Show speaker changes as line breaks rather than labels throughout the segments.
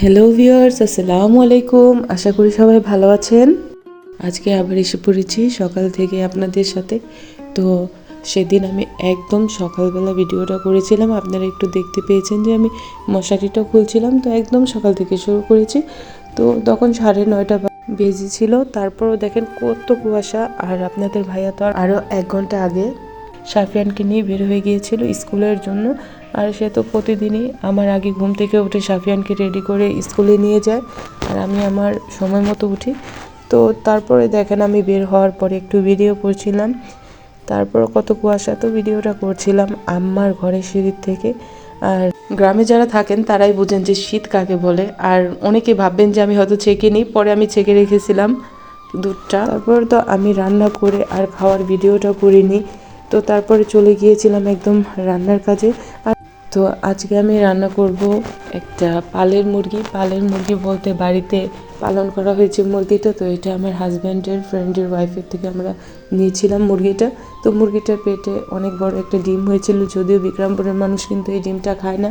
Hello viewers, আসসালামু আলাইকুম। আশা করি সবাই ভালো আছেন। আজকে আবার এসে পড়েছি সকাল থেকে আপনাদের সাথে। তো সেদিন আমি একদম সকালবেলা ভিডিওটা করেছিলাম, আপনারা একটু দেখতে পেয়েছেন যে আমি মশারিটা খুলছিলাম। তো একদম সকাল থেকে শুরু করেছি। তো তখন 9:30 বেজেছিল। তারপরও দেখেন কত কুয়াশা। আর আপনাদের ভাইয়া তো আরও 1 ঘন্টা আগে সাফিয়ানকে নিয়ে বের হয়ে গিয়েছিল স্কুলের জন্য। আর সে তো প্রতিদিনই আমার আগে ঘুম থেকে উঠে সাফিয়ানকে রেডি করে স্কুলে নিয়ে যায়, আর আমি আমার সময় মতো উঠি। তো তারপরে দেখেন আমি বের হওয়ার পরে একটু ভিডিও করছিলাম। তারপর কত কুয়াশা, তো ভিডিওটা করছিলাম আমার ঘরের সিঁড়ির থেকে। আর গ্রামে যারা থাকেন তারাই বুঝেন যে শীত কাকে বলে। আর অনেকে ভাববেন যে আমি হয়তো ছেঁকে নিই, পরে আমি ছেঁকে রেখেছিলাম দুধটা। তারপর তো আমি রান্না করে আর খাওয়ার ভিডিওটা করিনি। তো তারপরে চলে গিয়েছিলাম একদম রান্নার কাজে। আর তো আজকে আমি রান্না করব একটা পালের মুরগি বলতে বাড়িতে পালন করা হয়েছে মুরগিটা। তো এটা আমার হাজব্যান্ডের ফ্রেন্ডের ওয়াইফের থেকে আমরা নিয়েছিলাম মুরগিটা। তো মুরগিটার পেটে অনেক বড় একটা ডিম হয়েছিল, যদিও বিক্রমপুরের মানুষ কিন্তু এই ডিমটা খায় না,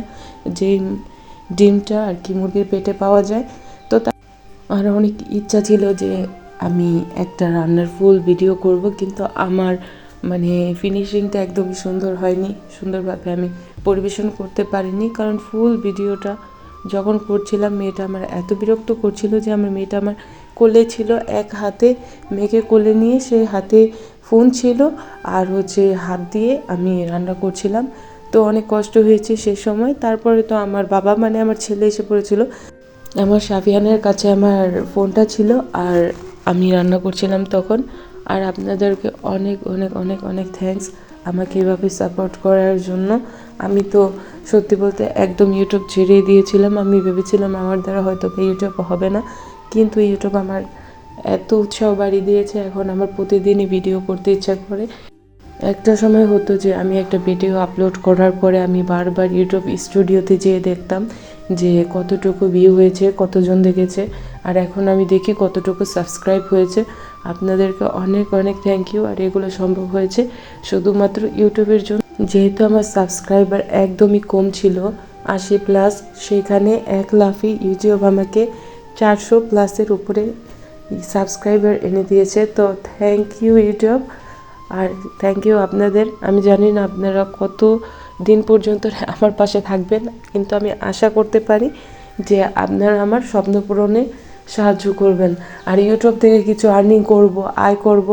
যে ডিমটা আর কি মুরগির পেটে পাওয়া যায়। তো আর অনেক ইচ্ছা ছিল যে আমি একটা রান্নার ফুল ভিডিও করব, কিন্তু আমার ফিনিশিংটা একদমই সুন্দর হয়নি, সুন্দরভাবে আমি পরিবেশন করতে পারিনি। কারণ ফুল ভিডিওটা যখন করছিলাম মেয়েটা আমার এত বিরক্ত করছিল যে আমার মেয়েটা আমার কোলে ছিল, এক হাতে মেয়েকে কোলে নিয়ে সে হাতে ফোন ছিল আর হাত দিয়ে আমি রান্না করছিলাম। তো অনেক কষ্ট হয়েছে সে সময়। তারপরে তো আমার বাবা আমার ছেলে এসে পড়েছিল। আমার সাফিয়ানের কাছে আমার ফোনটা ছিল আর আমি রান্না করছিলাম তখন। আর আপনাদেরকে অনেক অনেক অনেক অনেক থ্যাঙ্কস আমাকে এভাবে সাপোর্ট করার জন্য। আমি তো সত্যি বলতে একদম ইউটিউব ছেড়ে দিয়েছিলাম। আমি ভেবেছিলাম আমার দ্বারা হয়তো ইউটিউব হবে না, কিন্তু ইউটিউব আমার এত উৎসাহ বাড়িয়ে দিয়েছে, এখন আমার প্রতিদিনই ভিডিও করতে ইচ্ছা করে। একটা সময় হতো যে আমি একটা ভিডিও আপলোড করার পরে আমি বারবার ইউটিউব স্টুডিওতে যেয়ে দেখতাম যে কতটুকু ভিউ হয়েছে, কতজন দেখেছে। আর এখন আমি দেখি কতটুকু সাবস্ক্রাইব হয়েছে। আপনাদেরকে অনেক অনেক থ্যাংক ইউ। আর এগুলো সম্ভব হয়েছে শুধুমাত্র ইউটিউবের জন্য। যেহেতু আমার সাবস্ক্রাইবার একদমই কম ছিল, 80+, সেখানে এক লাফে ইউটিউব আমাকে 400+-এর উপরে সাবস্ক্রাইবার এনে দিয়েছে। তো থ্যাংক ইউ ইউটিউব, আর থ্যাংক ইউ আপনাদের। আমি জানি না আপনারা কত দিন পর্যন্ত আমার পাশে থাকবেন, কিন্তু আমি আশা করতে পারি যে আপনারা আমার স্বপ্ন পূরণে সাহায্য করবেন। আর ইউটিউব থেকে কিছু আর্নিং করব, আয় করব,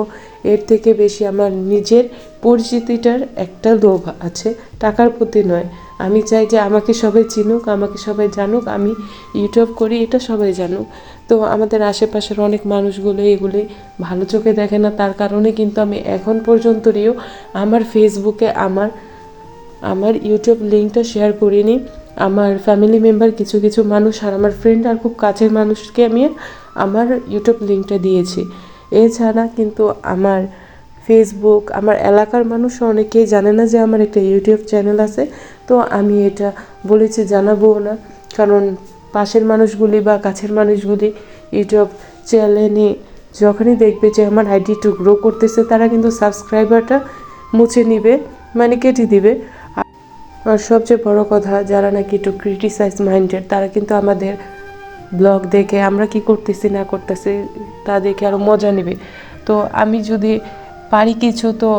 এর থেকে বেশি আমার নিজের পরিচিতিটার একটা লোভ আছে, টাকার প্রতি নয়। আমি চাই যে আমাকে সবাই চিনুক, আমাকে সবাই জানুক, আমি ইউটিউব করি এটা সবাই জানুক। তো আমাদের আশেপাশের অনেক মানুষগুলো এগুলি ভালো চোখে দেখে না, তার কারণে কিন্তু আমি এখন পর্যন্তও আমার ফেসবুকে আমার ইউটিউব লিঙ্কটা শেয়ার করিনি। আমার ফ্যামিলি মেম্বার কিছু কিছু মানুষ আর আমার ফ্রেন্ড আর খুব কাছের মানুষকে আমি আমার ইউটিউব লিঙ্কটা দিয়েছি। এছাড়া কিন্তু আমার ফেসবুক, আমার এলাকার মানুষ অনেকেই জানে না যে আমার একটা ইউটিউব চ্যানেল আছে। তো আমি এটা বলেছি জানাবো না, কারণ পাশের মানুষগুলি বা কাছের মানুষগুলি ইউটিউব চ্যানেলে যখনই দেখবে যে আমার আইডি একটু গ্রো করতেছে, তারা কিন্তু সাবস্ক্রাইবারটা মুছে নিবে, কেটে দিবে। আর সবচেয়ে বড় কথা, যারা নাকি একটু ক্রিটিসাইজ মাইন্ডেড, তারা কিন্তু আমাদের ব্লগ দেখে আমরা কি করতেছি না করতেছি তা দেখে আরও মজা নেবে। তো আমি যদি পারি কিছু, তো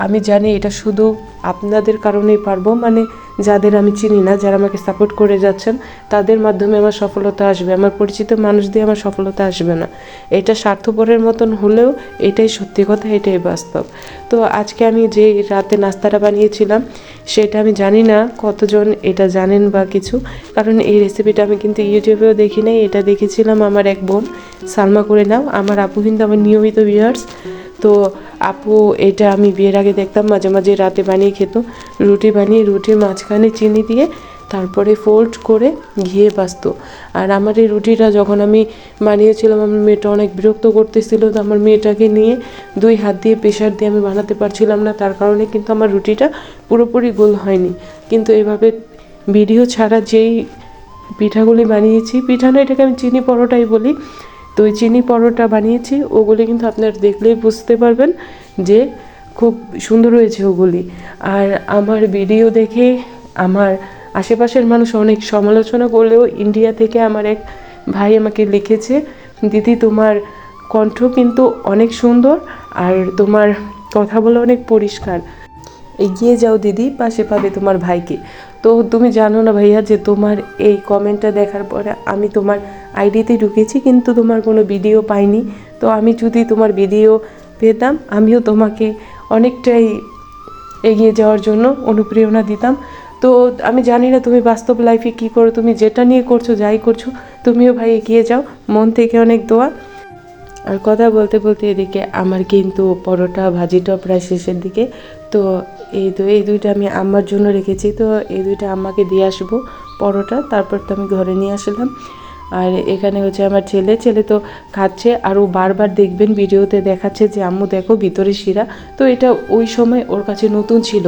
আমি জানি এটা শুধু আপনাদের কারণেই পারবো, যাদের আমি চিনি না, যারা আমাকে সাপোর্ট করে যাচ্ছেন, তাদের মাধ্যমে আমার সফলতা আসবে। আমার পরিচিত মানুষ দিয়ে আমার সফলতা আসবে না। এটা স্বার্থপরের মতন হলেও এটাই সত্যি কথা, এটাই বাস্তব। তো আজকে আমি যে রাতে নাস্তাটা বানিয়েছিলাম সেটা আমি জানি না কতজন এটা জানেন বা কিছু, কারণ এই রেসিপিটা আমি কিন্তু ইউটিউবেও দেখি নাই, এটা দেখেছিলাম আমার এক বোন সালমা করে নাও। আমার আপু কিন্তু আমার নিয়মিত ভিউয়ার্স। তো আপু এটা আমি বিয়ের আগে দেখতাম মাঝে মাঝে রাতে বানিয়ে খেত। রুটি বানিয়ে রুটির মাঝখানে চিনি দিয়ে তারপরে ফোল্ড করে ঘিয়ে বাছতো। আর আমার এই রুটিটা যখন আমি বানিয়েছিলাম, আমার মেয়েটা অনেক বিরক্ত করতেছিল। তো আমার মেয়েটাকে নিয়ে 2 হাত দিয়ে প্রেশার দিয়ে আমি বানাতে পারছিলাম না, তার কারণে কিন্তু আমার রুটিটা পুরোপুরি গোল হয়নি। কিন্তু এভাবে ভিডিও ছাড়া যেই পিঠাগুলি বানিয়েছি, পিঠা না, এটাকে আমি চিনি পরোটাই বলি। তো ওই চিনি পরোটা বানিয়েছি, ওগুলি কিন্তু আপনারা দেখলেই বুঝতে পারবেন যে খুব সুন্দর হয়েছে ওগুলি। আর আমার ভিডিও দেখে আমার আশেপাশের মানুষ অনেক সমালোচনা করলেও ইন্ডিয়া থেকে আমার এক ভাই আমাকে লিখেছে, দিদি তোমার কণ্ঠ কিন্তু অনেক সুন্দর আর তোমার কথা বলা অনেক পরিষ্কার, এগিয়ে যাও দিদি, পাশে পাবে তোমার ভাইকে। তো তুমি জানো না ভাইয়া যে তোমার এই কমেন্টটা দেখার পরে আমি তোমার আইডিতে ঢুকেছি, কিন্তু তোমার কোনো ভিডিও পাইনি। তো আমি যদি তোমার ভিডিও পেতাম আমিও তোমাকে অনেকটাই এগিয়ে যাওয়ার জন্য অনুপ্রেরণা দিতাম। তো আমি জানি না তুমি বাস্তব লাইফে কী করো, তুমি যেটা নিয়ে করছো যাই করছো তুমিও ভাই এগিয়ে যাও, মন থেকে অনেক দোয়া। আর কথা বলতে বলতে এদিকে আমার কিন্তু পরোটা ভাজিটা প্রায় শেষের দিকে। তো এই দুইটা আমি আম্মার জন্য রেখেছি, তো এই দুইটা আম্মাকে দিয়ে আসবো পরোটা, তারপর তো আমি ঘরে নিয়ে আসলাম। আর এখানে হচ্ছে আমার ছেলে তো খাচ্ছে, আর ও বারবার দেখবেন ভিডিওতে দেখাচ্ছে যে আম্মু দেখো ভিতরে শিরা। তো এটা ওই সময় ওর কাছে নতুন ছিল,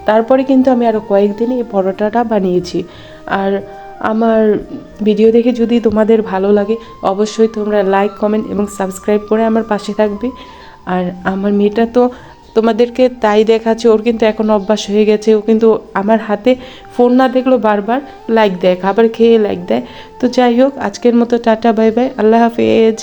তারপরে কিন্তু আমি আরও কয়েকদিনে এই পরোটাটা বানিয়েছি। আর আমার ভিডিও দেখে যদি তোমাদের ভালো লাগে অবশ্যই তোমরা লাইক কমেন্ট এবং সাবস্ক্রাইব করে আমার পাশে থাকবে। আর আমার মেয়েটা তো তোমাদেরকে তাই দেখাচ্ছে, ওর কিন্তু এখন অভ্যাস হয়ে গেছে, ও কিন্তু আমার হাতে ফোন না দেখলেও বারবার লাইক দেয়, খাবার খেয়ে লাইক দেয়। তো যাই হোক, আজকের মতো টাটা, বাই বাই, আল্লাহ হাফেজ।